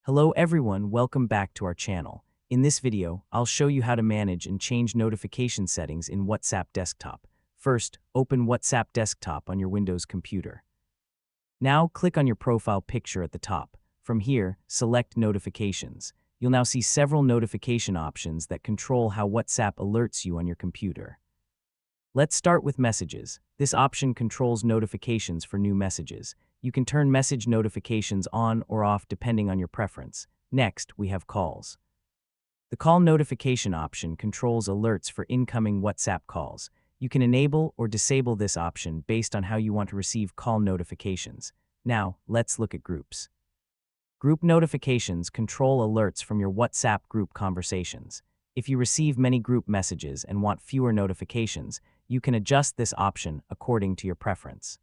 Hello everyone, welcome back to our channel. In this video, I'll show you how to manage and change notification settings in WhatsApp Desktop. First, open WhatsApp Desktop on your Windows computer. Now, click on your profile picture at the top. From here, select Notifications. You'll now see several notification options that control how WhatsApp alerts you on your computer. Let's start with Messages. This option controls notifications for new messages. You can turn message notifications on or off depending on your preference. Next, we have Calls. The Call Notification option controls alerts for incoming WhatsApp calls. You can enable or disable this option based on how you want to receive call notifications. Now, let's look at Groups. Group notifications control alerts from your WhatsApp group conversations. If you receive many group messages and want fewer notifications, you can adjust this option according to your preference.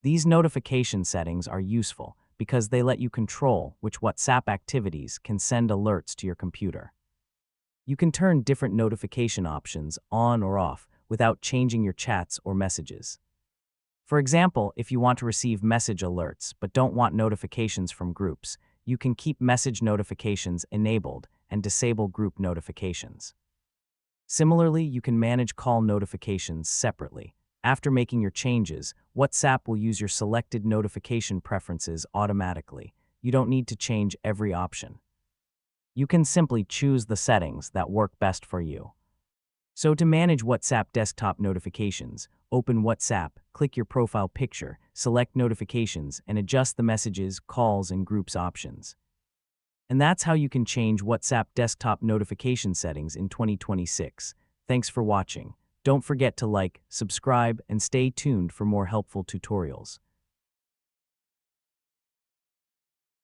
These notification settings are useful because they let you control which WhatsApp activities can send alerts to your computer. You can turn different notification options on or off without changing your chats or messages. For example, if you want to receive message alerts but don't want notifications from groups, you can keep message notifications enabled and disable group notifications. Similarly, you can manage call notifications separately. After making your changes, WhatsApp will use your selected notification preferences automatically. You don't need to change every option. You can simply choose the settings that work best for you. So to manage WhatsApp desktop notifications, open WhatsApp, click your profile picture, select Notifications, and adjust the Messages, Calls, and Groups options. And that's how you can change WhatsApp desktop notification settings in 2026. Thanks for watching. Don't forget to like, subscribe, and stay tuned for more helpful tutorials.